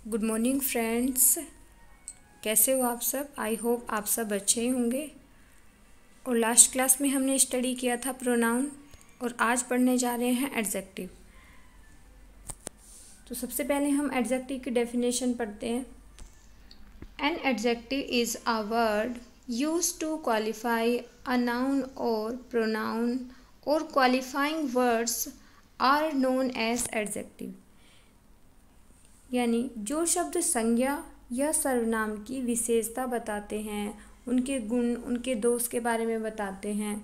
Good morning friends, कैसे हो आप सब। आई होप आप सब अच्छे ही होंगे। और लास्ट क्लास में हमने स्टडी किया था प्रोनाउन और आज पढ़ने जा रहे हैं एडजेक्टिव। तो सबसे पहले हम एडजेक्टिव की डेफिनेशन पढ़ते हैं। An adjective is a word used to qualify a noun और प्रोनाउन और qualifying words are known as adjective. यानी जो शब्द संज्ञा या सर्वनाम की विशेषता बताते हैं, उनके गुण, उनके दोष के बारे में बताते हैं,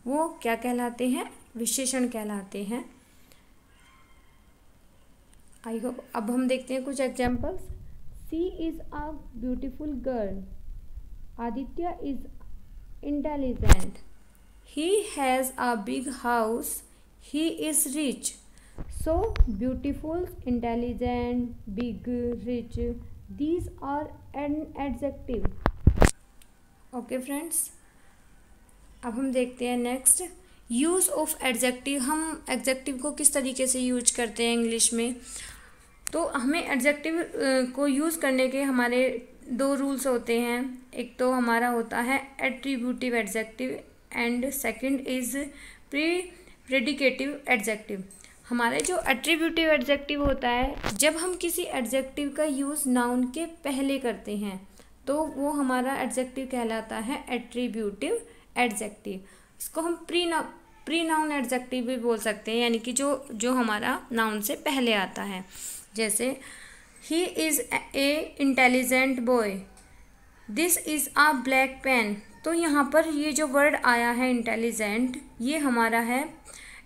वो क्या कहलाते हैं? विशेषण कहलाते हैं। I hope. अब हम देखते हैं कुछ examples. She is a beautiful girl. Aditya is intelligent. He has a big house. He is rich. So, beautiful, intelligent, big, rich, these are an adjective. Okay friends, अब हम देखते हैं नेक्स्ट यूज़ ऑफ एडजेक्टिव। हम adjective को किस तरीके से use करते हैं इंग्लिश में। तो हमें एडजेक्टिव को यूज़ करने के हमारे दो रूल्स होते हैं। एक तो हमारा होता है attributive adjective and second is predicative adjective. हमारे जो एट्रीब्यूटिव एडजेक्टिव होता है, जब हम किसी एडजेक्टिव का यूज़ नाउन के पहले करते हैं तो वो हमारा एडजेक्टिव कहलाता है एट्रीब्यूटिव एडजेक्टिव। इसको हम प्री नाउन एडजेक्टिव भी बोल सकते हैं, यानी कि जो हमारा नाउन से पहले आता है। जैसे he is a intelligent boy. This is a black pen. तो यहाँ पर ये जो वर्ड आया है इंटेलिजेंट, ये हमारा है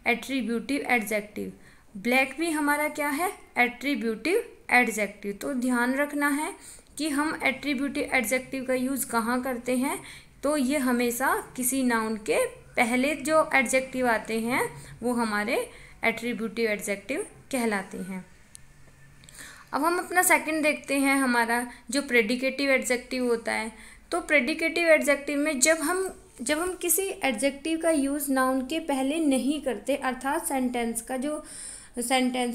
एट्रीब्यूटिव एडजेक्टिव। ब्लैक भी हमारा क्या है? Attributive adjective. तो ध्यान रखना है कि हम एट्रीब्यूटिव एडजेक्टिव का यूज़ कहाँ करते हैं। तो ये हमेशा किसी नाउन के पहले जो एडजेक्टिव आते हैं वो हमारे एट्रीब्यूटिव एडजेक्टिव कहलाते हैं। अब हम अपना सेकंड देखते हैं, हमारा जो प्रेडिकेटिव एडजेक्टिव होता है। तो प्रेडिकेटिव एडजेक्टिव में जब हम किसी एडजेक्टिव का यूज़ नाउन के पहले नहीं करते, अर्थात सेंटेंस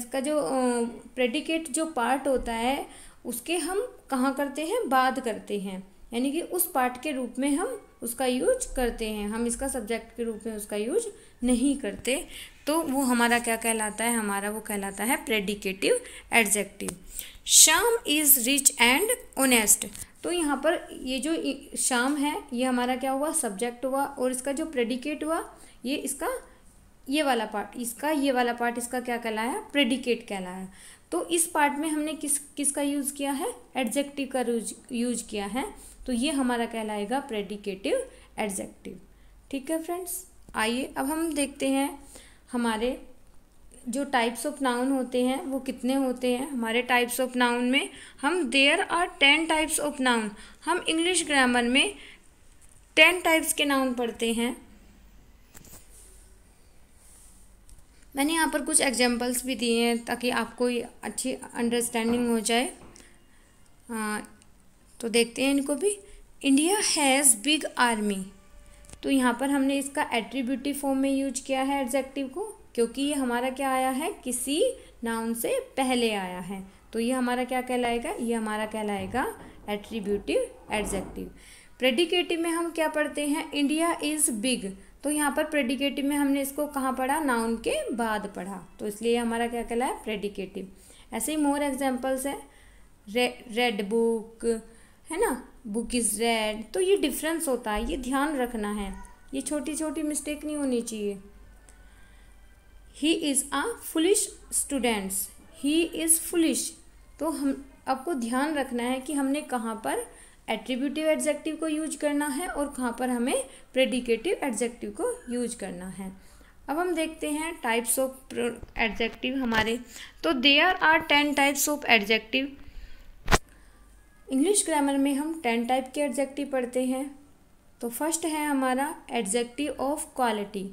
का जो प्रेडिकेट जो पार्ट होता है उसके हम कहाँ करते हैं? बाद करते हैं। यानी कि उस पार्ट के रूप में हम उसका यूज करते हैं, हम इसका सब्जेक्ट के रूप में उसका यूज नहीं करते। तो वो हमारा क्या कहलाता है? हमारा वो कहलाता है predicative adjective. Shyam is rich and honest. तो यहाँ पर ये जो श्याम है ये हमारा क्या हुआ? सब्जेक्ट हुआ। और इसका जो प्रेडिकेट हुआ ये वाला पार्ट इसका क्या कहलाया? प्रेडिकेट कहलाया। तो इस पार्ट में हमने किसका यूज़ किया है? एडजेक्टिव का यूज किया है। तो ये हमारा कहलाएगा प्रेडिकेटिव एडजेक्टिव। ठीक है फ्रेंड्स, आइए अब हम देखते हैं हमारे जो टाइप्स ऑफ नाउन होते हैं वो कितने होते हैं। हमारे टाइप्स ऑफ नाउन में हम there are 10 types of noun. हम इंग्लिश ग्रामर में 10 टाइप्स के नाउन पढ़ते हैं। मैंने यहाँ पर कुछ एग्जांपल्स भी दिए हैं ताकि आपको अच्छी अंडरस्टैंडिंग हो जाए। तो देखते हैं इनको भी। India has big army. तो यहाँ पर हमने इसका एट्रीब्यूटिव फॉर्म में यूज किया है एडजेक्टिव को, क्योंकि ये हमारा क्या आया है? किसी नाउन से पहले आया है। तो ये हमारा क्या कहलाएगा? ये हमारा कहलाएगा एट्रीब्यूटिव एडजेक्टिव। प्रेडिकेटिव में हम क्या पढ़ते हैं? India is big. तो यहाँ पर प्रेडिकेटिव में हमने इसको कहाँ पढ़ा? नाउन के बाद पढ़ा। तो इसलिए हमारा क्या कहलाया? प्रेडिकेटिव। ऐसे ही मोर एग्जाम्पल्स है। रेड बुक है ना, बुक इज़ रेड। तो ये डिफरेंस होता है, ये ध्यान रखना है, ये छोटी छोटी मिस्टेक नहीं होनी चाहिए। He is a foolish students. He is foolish. तो हम आपको ध्यान रखना है कि हमने कहाँ पर एट्रीब्यूटिव एडजेक्टिव को यूज करना है और कहाँ पर हमें प्रेडिकेटिव एडजेक्टिव को यूज करना है। अब हम देखते हैं टाइप्स ऑफ एडजेक्टिव हमारे। तो there are 10 types of adjective. English grammar में हम 10 टाइप के एडजेक्टिव पढ़ते हैं। तो फर्स्ट है हमारा एडजेक्टिव ऑफ क्वालिटी,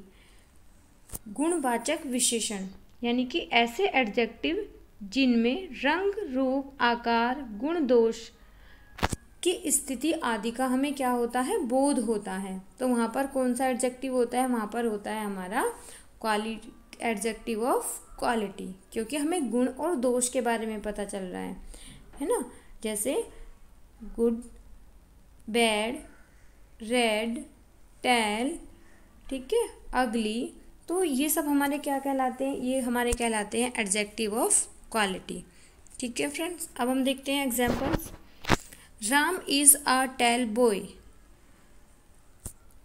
गुणवाचक विशेषण। यानी कि ऐसे एडजेक्टिव जिनमें रंग, रूप, आकार, गुण, दोष की स्थिति आदि का हमें क्या होता है? बोध होता है। तो वहाँ पर कौन सा एडजेक्टिव होता है? वहाँ पर होता है हमारा एडजेक्टिव ऑफ क्वालिटी, क्योंकि हमें गुण और दोष के बारे में पता चल रहा है। है ना, जैसे गुड, बैड, रेड, टेल, ठीक है, अगली। तो ये सब हमारे क्या कहलाते हैं, ये हमारे कहलाते हैं एडजेक्टिव ऑफ क्वालिटी। ठीक है फ्रेंड्स, अब हम देखते हैं examples. Ram is a tall boy.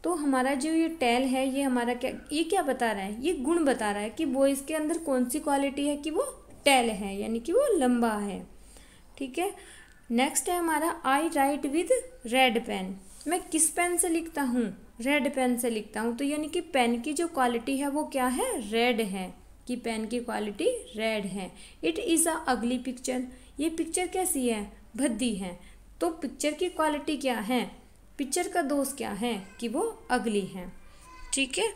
तो हमारा जो ये टेल है ये हमारा क्या बता रहा है, ये गुण बता रहा है कि बॉयज़ के अंदर कौन सी क्वालिटी है कि वो टेल है, यानी कि वो लंबा है। ठीक है, नेक्स्ट है हमारा आई राइट विद रेड पेन। मैं किस पेन से लिखता हूँ, रेड पेन से लिखता हूँ। तो यानी कि पेन की जो क्वालिटी है वो क्या है, रेड है, कि पेन की क्वालिटी रेड है। इट इज़ अ अगली पिक्चर। ये पिक्चर कैसी है, भद्दी है। तो पिक्चर की क्वालिटी क्या है, पिक्चर का दोष क्या है कि वो अगली है। ठीक है,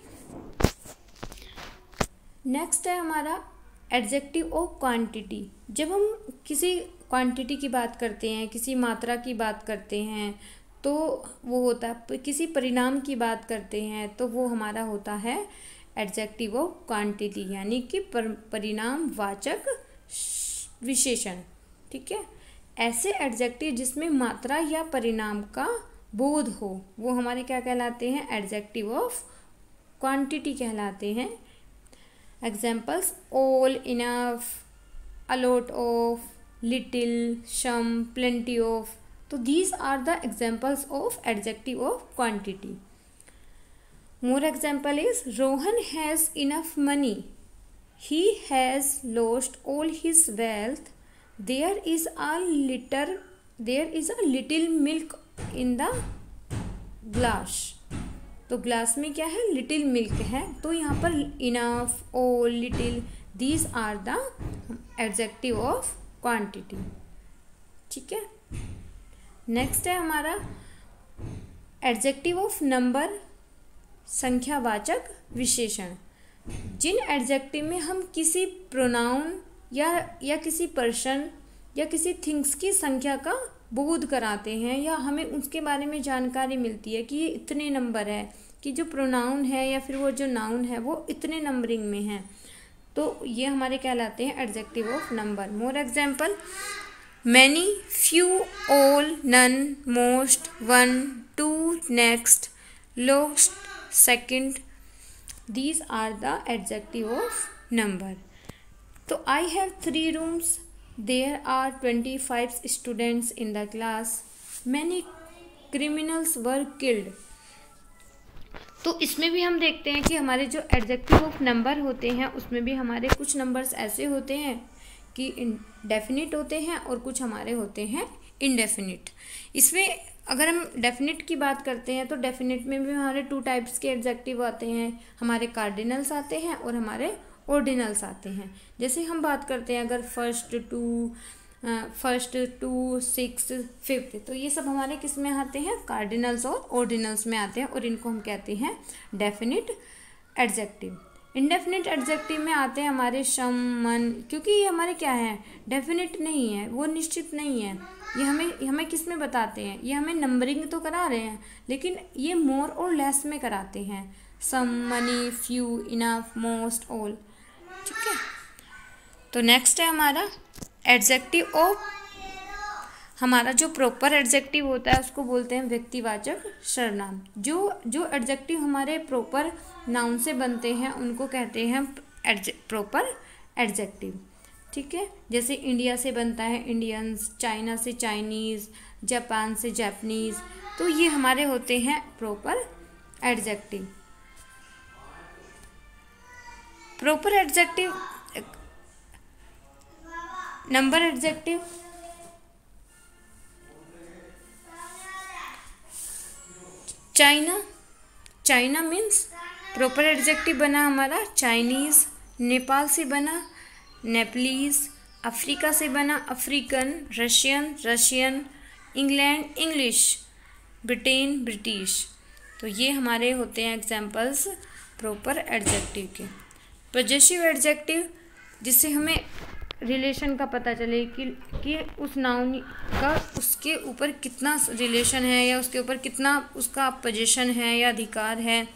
नेक्स्ट है हमारा एडजेक्टिव ऑफ क्वांटिटी। जब हम किसी क्वांटिटी की बात करते हैं, किसी मात्रा की बात करते हैं, तो वो होता है, किसी परिणाम की बात करते हैं तो वो हमारा होता है एडजेक्टिव ऑफ क्वांटिटी, यानी कि परिणाम वाचक विशेषण। ठीक है, ऐसे एडजेक्टिव जिसमें मात्रा या परिणाम का बोध हो वो हमारे क्या कहलाते हैं, एडजेक्टिव ऑफ क्वांटिटी कहलाते हैं। Examples all, enough, a lot of, little, some, plenty of. तो these are the examples of adjective of quantity. More example is Rohan has enough money, he has lost all his wealth, there is a little milk in the glass. तो glass में क्या है, little milk है। तो यहाँ पर enough, all, little, these are the adjective of quantity. ठीक है, नेक्स्ट है हमारा एडजेक्टिव ऑफ नंबर, संख्यावाचक विशेषण। जिन एडजेक्टिव में हम किसी प्रोनाउन या किसी पर्सन या किसी थिंग्स की संख्या का बोध कराते हैं, या हमें उसके बारे में जानकारी मिलती है कि ये इतने नंबर है, कि जो प्रोनाउन है या फिर वो जो नाउन है वो इतने नंबरिंग में है, तो ये हमारे कहलाते हैं adjective of number. More example many, few, all, none, most, one, two, next, last, second, these are the adjective of number. तो I have 3 rooms, there are 25 students in the class, many criminals were killed। तो इसमें भी हम देखते हैं कि हमारे जो एडजेक्टिव ऑफ नंबर होते हैं उसमें भी हमारे कुछ नंबर्स ऐसे होते हैं कि डेफिनिट होते हैं और कुछ हमारे होते हैं इनडेफिनिट। इसमें अगर हम डेफिनिट की बात करते हैं तो डेफिनिट में भी हमारे 2 टाइप्स के एडजेक्टिव आते हैं, हमारे कार्डिनल्स आते हैं और हमारे ऑर्डिनल्स आते हैं। जैसे हम बात करते हैं अगर फर्स्ट टू 6 5, तो ये सब हमारे किस में आते हैं, कार्डिनल्स और ऑर्डिनल्स में आते हैं, और इनको हम कहते हैं डेफिनिट एडजेक्टिव। इनडेफिनिट एडजेक्टिव में आते हैं हमारे सम, मन, क्योंकि ये हमारे क्या है, डेफिनिट नहीं है, वो निश्चित नहीं है। ये हमें किस में बताते हैं, ये हमें नंबरिंग तो करा रहे हैं लेकिन ये मोर और लेस में कराते हैं, some, money, few, enough, most, all. ठीक है, तो नेक्स्ट है हमारा एडजेक्टिव ऑफ, हमारा जो प्रॉपर एडजेक्टिव होता है उसको बोलते हैं व्यक्तिवाचक सर्वनाम। जो एडजेक्टिव हमारे प्रॉपर नाउन से बनते हैं उनको कहते हैं प्रॉपर एडजेक्टिव। ठीक है, जैसे इंडिया से बनता है इंडियंस, चाइना से चाइनीज़, जापान से जापानीज़, तो ये हमारे होते हैं proper adjective. Proper adjective, number adjective, China means proper adjective बना हमारा चाइनीज़, नेपाल से बना नेपलीज, अफ्रीका से बना African, Russian, England English, Britain British. तो ये हमारे होते हैं एग्जाम्पल्स प्रॉपर एडजेक्टिव के। पॉजेसिव एडजेक्टिव, जिससे हमें रिलेशन का पता चले कि उस नाउन का उसके ऊपर कितना रिलेशन है या उसके ऊपर कितना उसका पोजीशन है या अधिकार है,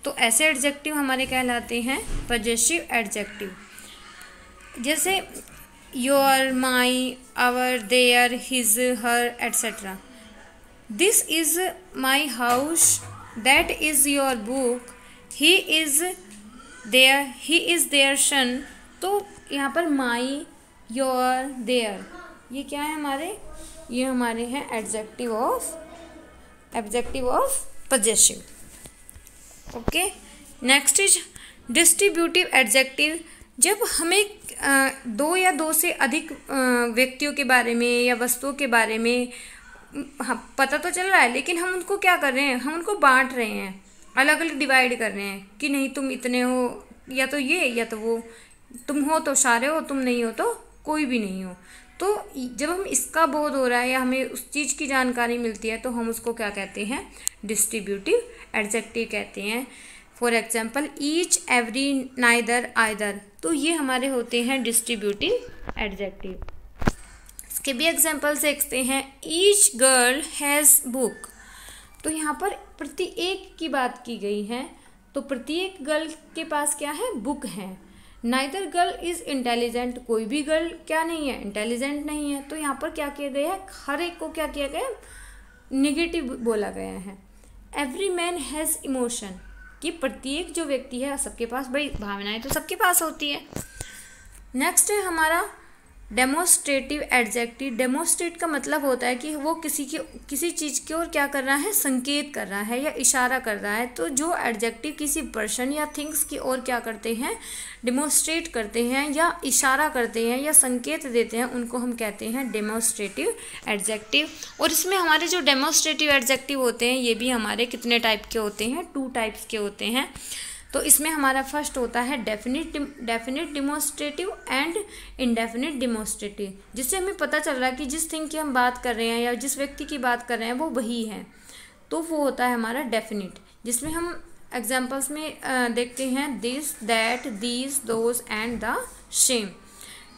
तो ऐसे एडजेक्टिव हमारे कहलाते हैं पॉजेसिव एडजेक्टिव। जैसे your, my, our, their, his, her, etc. This is my house, that is your book, he is their son। तो यहाँ पर my, your, their ये क्या है हमारे, ये हमारे हैं adjective of possessive. Okay, next is distributive adjective. जब हमें दो या दो से अधिक व्यक्तियों के बारे में या वस्तुओं के बारे में पता तो चल रहा है, लेकिन हम उनको क्या कर रहे हैं, हम उनको बांट रहे हैं, अलग अलग डिवाइड कर रहे हैं कि नहीं तुम इतने हो, या तो ये या तो वो, तुम हो तो सारे हो, तुम नहीं हो तो कोई भी नहीं हो। तो जब हम इसका बोध हो रहा है या हमें उस चीज़ की जानकारी मिलती है तो हम उसको क्या कहते हैं, डिस्ट्रीब्यूटिव एडजेक्टिव कहते हैं। For example each, every, neither, either, तो ये हमारे होते हैं डिस्ट्रीब्यूटिव एडजेक्टिव। इसके भी एग्जाम्पल देखते हैं। ईच गर्ल हैज़ बुक, तो यहाँ पर प्रत्येक की बात की गई है, तो प्रत्येक गर्ल के पास क्या है, बुक है। नाइदर गर्ल इज इंटेलिजेंट, कोई भी गर्ल क्या नहीं है, इंटेलिजेंट नहीं है। तो यहाँ पर क्या किया गया है, हर एक को क्या किया गया, निगेटिव बोला गया है। एवरी मैन हैज़ इमोशन, कि प्रत्येक जो व्यक्ति है सबके पास, भाई भावनाएं तो सबके पास होती है। नेक्स्ट है हमारा डेमोस्ट्रेटिव एडजेक्टिव। डेमोस्ट्रेट का मतलब होता है कि वो किसी चीज़ की ओर क्या कर रहा है, संकेत कर रहा है या इशारा कर रहा है। तो जो एडजेक्टिव किसी पर्सन या थिंग्स की ओर क्या करते हैं, डेमोस्ट्रेट करते हैं या इशारा करते हैं या संकेत देते हैं, उनको हम कहते हैं डेमोस्ट्रेटिव एडजेक्टिव। और इसमें हमारे जो डेमोस्ट्रेटिव एडजेक्टिव होते हैं ये भी हमारे कितने टाइप के होते हैं, 2 टाइप्स के होते हैं। तो इसमें हमारा फर्स्ट होता है definite demonstrative and indefinite demonstrative, जिससे हमें पता चल रहा है कि जिस थिंग की हम बात कर रहे हैं या जिस व्यक्ति की बात कर रहे हैं वो वही है, तो वो होता है हमारा डेफिनिट, जिसमें हम एग्जाम्पल्स में देखते हैं this, that, these, those and the same.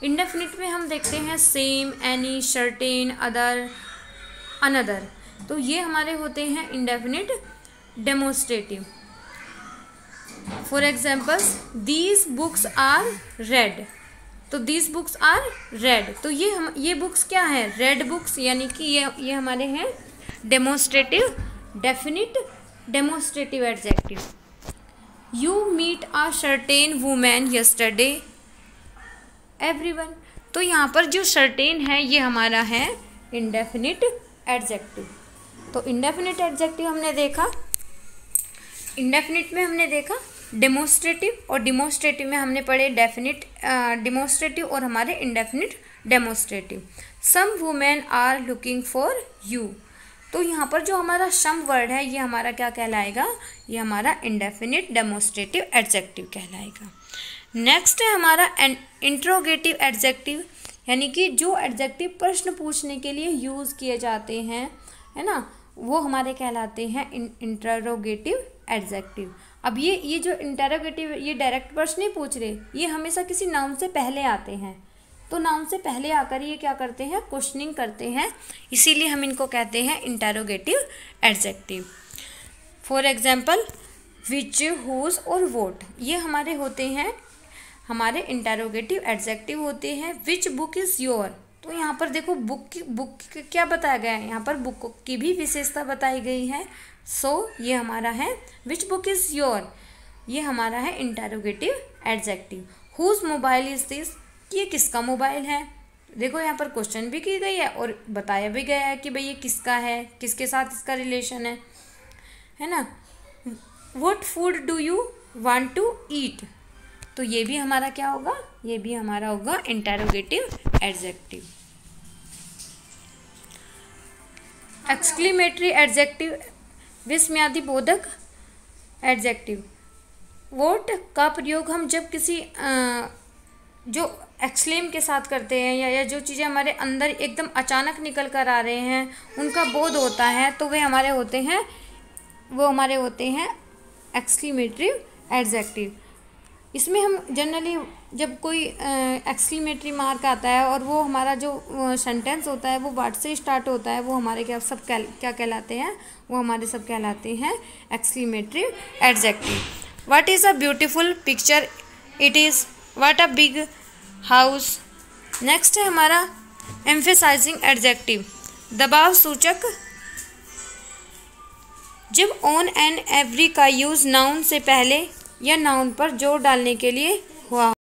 Indefinite में हम देखते हैं some, any, certain, other, another, तो ये हमारे होते हैं indefinite demonstrative. For examples these books are red, तो दीज बुक्स आर रेड, तो ये बुक्स क्या है, रेड बुक्स, यानी कि ये हमारे हैं demonstrative definite demonstrative adjective. You meet a certain women yesterday, everyone, तो यहाँ पर जो सर्टेन है ये हमारा है इंडेफिनिट एडजेक्टिव। तो इंडेफिनिट एडजेक्टिव हमने देखा, इंडेफिनिट में हमने देखा डेमोस्ट्रेटिव, और डिमोस्ट्रेटिव में हमने पढ़े डेफिनिट डिमोस्ट्रेटिव और हमारे indefinite demonstrative. Some women are looking for you, तो यहाँ पर जो हमारा सम वर्ड है ये हमारा क्या कहलाएगा, ये हमारा इंडेफिनिट डेमोस्ट्रेटिव एडजेक्टिव कहलाएगा। नेक्स्ट है हमारा इंट्रोगेटिव एडजेक्टिव, यानी कि जो एडजेक्टिव प्रश्न पूछने के लिए यूज़ किए जाते हैं, है ना, वो हमारे कहलाते हैं इंटरोगेटिव एडजेक्टिव। अब ये जो इंटरोगेटिव, ये डायरेक्ट प्रश्न नहीं पूछ रहे, ये हमेशा किसी नाउन से पहले आते हैं, तो नाउन से पहले आकर ये क्या करते हैं, क्वेश्चनिंग करते हैं, इसीलिए हम इनको कहते हैं interrogative adjective. For example which, whose और वोट, ये हमारे होते हैं, हमारे इंटरोगेटिव एडजेक्टिव होते हैं। विच बुक इज़ योर, तो यहाँ पर देखो बुक क्या बताया गया है, यहाँ पर बुक की भी विशेषता बताई गई है। सो ये हमारा है विच बुक इज़ योर, ये हमारा है interrogative adjective. Whose mobile is this, ये किसका मोबाइल है, देखो यहाँ पर क्वेश्चन भी की गई है और बताया भी गया है कि भाई ये किसका है, किसके साथ इसका रिलेशन है ना। What food do you want to eat, तो ये भी हमारा क्या होगा, ये भी हमारा होगा इंटरोगेटिव एडजेक्टिव। एक्सक्लेमेटरी एडजेक्टिव, विस्मयादि बोधक एडजेक्टिव। वोट का प्रयोग हम जब किसी जो एक्सक्लेम के साथ करते हैं या जो चीज़ें हमारे अंदर एकदम अचानक निकल कर आ रहे हैं उनका बोध होता है, तो वे हमारे होते हैं, वो हमारे होते हैं एक्सक्लेमेटरी एडजेक्टिव। इसमें हम जनरली जब कोई एक्सक्लेमेटरी मार्क आता है और वो हमारा जो सेंटेंस होता है वो वर्ड से स्टार्ट होता है, वो हमारे क्या कहलाते हैं, वो हमारे सब कहलाते हैं exclamatory adjective. What is a beautiful picture, it is, what a big house, next है हमारा एम्फेसाइजिंग एडजेक्टिव, दबाव सूचक। जब ऑन एंड एवरी का यूज़ नाउन से पहले या नाउन पर जोर डालने के लिए हुआ